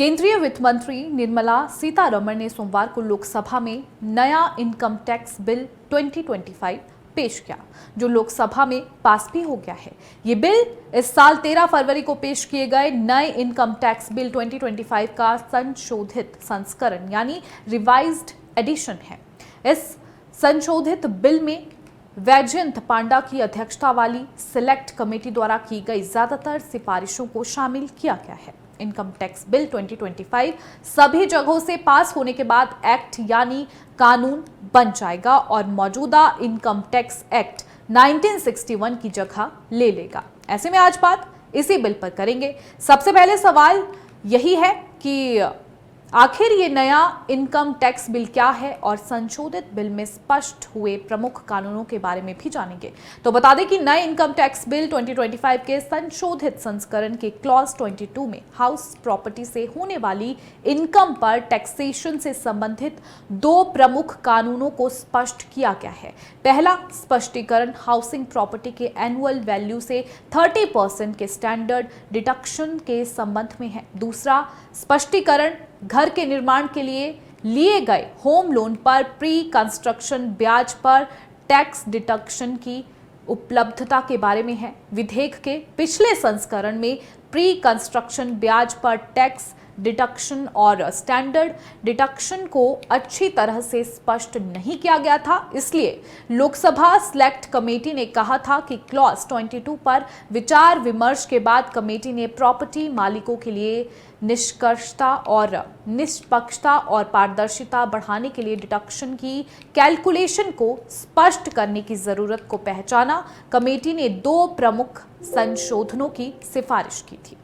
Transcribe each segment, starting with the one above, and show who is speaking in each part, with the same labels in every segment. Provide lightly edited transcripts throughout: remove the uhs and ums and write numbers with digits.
Speaker 1: केंद्रीय वित्त मंत्री निर्मला सीतारमण ने सोमवार को लोकसभा में नया इनकम टैक्स बिल 2025 पेश किया, जो लोकसभा में पास भी हो गया है। ये बिल इस साल 13 फरवरी को पेश किए गए नए इनकम टैक्स बिल 2025 का संशोधित संस्करण यानी रिवाइज्ड एडिशन है। इस संशोधित बिल में वैजयंत पांडा की अध्यक्षता वाली सिलेक्ट कमेटी द्वारा की गई ज्यादातर सिफारिशों को शामिल किया गया है। इनकम टैक्स बिल 2025 सभी जगहों से पास होने के बाद एक्ट यानी कानून बन जाएगा और मौजूदा इनकम टैक्स एक्ट 1961 की जगह ले लेगा। ऐसे में आज बात इसी बिल पर करेंगे। सबसे पहले सवाल यही है कि आखिर ये नया इनकम टैक्स बिल क्या है और संशोधित बिल में स्पष्ट हुए प्रमुख कानूनों के बारे में भी जानेंगे। तो बता दें कि नए इनकम टैक्स बिल 2025 के संशोधित संस्करण के क्लॉज 22 में हाउस प्रॉपर्टी से होने वाली इनकम पर टैक्सेशन से संबंधित दो प्रमुख कानूनों को स्पष्ट किया गया है। पहला स्पष्टीकरण हाउसिंग प्रॉपर्टी के एनुअल वैल्यू से 30% के स्टैंडर्ड डिडक्शन के संबंध में है। दूसरा स्पष्टीकरण घर के निर्माण के लिए गए होम लोन पर प्री कंस्ट्रक्शन ब्याज पर टैक्स डिडक्शन की उपलब्धता के बारे में है। विधेयक के पिछले संस्करण में प्री कंस्ट्रक्शन ब्याज पर टैक्स डिडक्शन और स्टैंडर्ड डिडक्शन को अच्छी तरह से स्पष्ट नहीं किया गया था, इसलिए लोकसभा सिलेक्ट कमेटी ने कहा था कि क्लॉज 22 पर विचार विमर्श के बाद कमेटी ने प्रॉपर्टी मालिकों के लिए निष्कर्षता और निष्पक्षता और पारदर्शिता बढ़ाने के लिए डिडक्शन की कैलकुलेशन को स्पष्ट करने की जरूरत को पहचाना। कमेटी ने दो प्रमुख संशोधनों की सिफारिश की थी।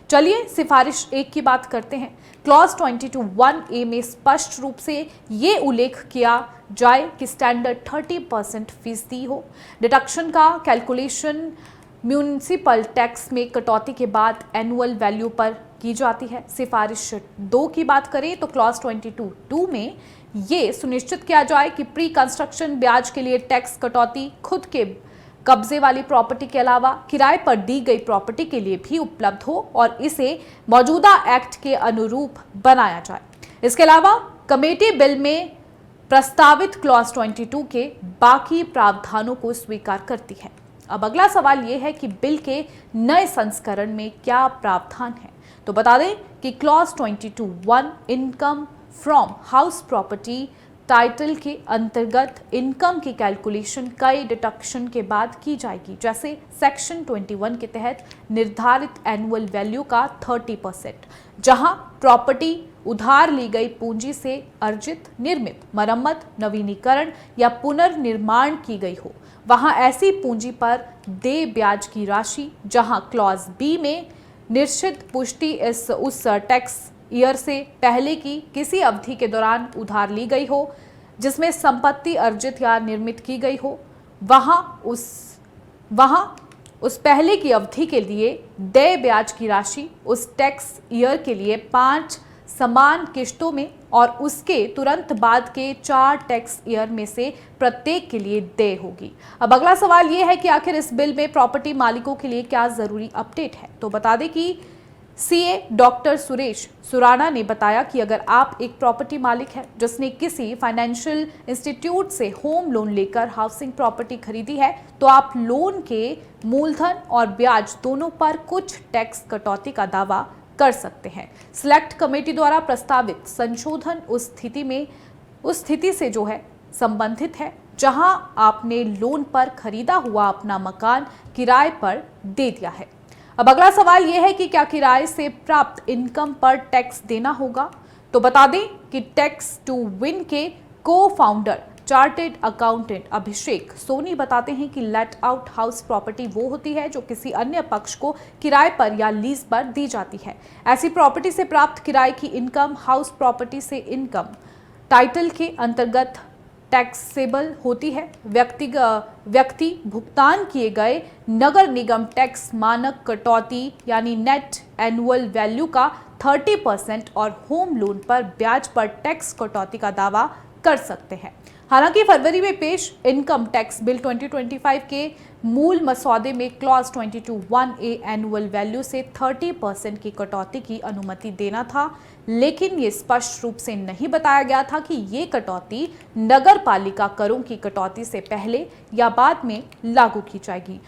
Speaker 1: चलिए सिफारिश 1 की बात करते हैं। क्लॉज 22(1)(a) में स्पष्ट रूप से ये उल्लेख किया जाए कि स्टैंडर्ड 30% फीसदी हो। डिडक्शन का कैलकुलेशन म्यूनिसिपल टैक्स में कटौती के बाद एनुअल वैल्यू पर की जाती है। सिफारिश 2 की बात करें तो क्लॉज 22(2) में ये सुनिश्चित किया जाए कि प्री कंस्ट्रक्शन ब्याज के लिए टैक्स कटौती खुद के कब्जे वाली प्रॉपर्टी के अलावा किराए पर दी गई प्रॉपर्टी के लिए भी उपलब्ध हो और इसे मौजूदा एक्ट के अनुरूप बनाया जाए। इसके अलावा कमेटी बिल में प्रस्तावित क्लॉज 22 के बाकी प्रावधानों को स्वीकार करती है। अब अगला सवाल यह है कि बिल के नए संस्करण में क्या प्रावधान है। तो बता दें कि clause 22(1) income from house property title के अंतर्गत इनकम की कैलकुलेशन कई डिडक्शन के बाद की जाएगी, जैसे सेक्शन 21 के तहत निर्धारित एनुअल वैल्यू का 30%, जहां प्रॉपर्टी उधार ली गई पूंजी से अर्जित, निर्मित, मरम्मत, नवीनीकरण या पुनर्निर्माण की गई हो, वहां ऐसी पूंजी पर देय ब्याज की राशि, जहां क्लॉज बी में निश्चित पुष्टि उस टैक्स ईयर से पहले की किसी अवधि के दौरान उधार ली गई हो जिसमें संपत्ति अर्जित या निर्मित की गई हो, वहां उस पहले की अवधि के लिए देय ब्याज की राशि उस टैक्स ईयर के लिए 5 समान किश्तों में और उसके तुरंत बाद के 4 टैक्स ईयर में से प्रत्येक के लिए देय होगी। अब अगला सवाल यह है कि आखिर इस बिल में प्रॉपर्टी मालिकों के लिए क्या जरूरी अपडेट है। तो बता दें कि सीए डॉक्टर सुरेश सुराना ने बताया कि अगर आप एक प्रॉपर्टी मालिक हैं जिसने किसी फाइनेंशियल इंस्टीट्यूट से होम लोन लेकर हाउसिंग प्रॉपर्टी खरीदी है, तो आप लोन के मूलधन और ब्याज दोनों पर कुछ टैक्स कटौती का दावा कर सकते हैं। सिलेक्ट कमेटी द्वारा प्रस्तावित संशोधन उस स्थिति से जो है संबंधित है जहां आपने लोन पर खरीदा हुआ अपना मकान किराए पर दे दिया है। अब अगला सवाल यह है कि क्या किराए से प्राप्त इनकम पर टैक्स देना होगा। तो बता दें कि टैक्स टू विन के को-फाउंडर चार्टेड अकाउंटेंट अभिषेक सोनी बताते हैं कि लेट आउट हाउस प्रॉपर्टी वो होती है जो किसी अन्य पक्ष को किराए पर या लीज पर दी जाती है। ऐसी प्रॉपर्टी से प्राप्त किराए की इनकम हाउस प्रॉपर्टी से इनकम टाइटल के अंतर्गत टैक्सेबल होती है। व्यक्ति भुगतान किए गए नगर निगम टैक्स मानक कटौती यानी नेट एनुअल वैल्यू का 30% और होम लोन पर ब्याज पर टैक्स कटौती का दावा कर सकते हैं। हालांकि फरवरी में पेश इनकम टैक्स बिल 2025 के मूल मसौदे में क्लॉज 22(1)(a एनुअल वैल्यू से 30% की कटौती की अनुमति देना था, लेकिन ये स्पष्ट रूप से नहीं बताया गया था कि ये कटौती नगर पालिका करों की कटौती से पहले या बाद में लागू की जाएगी।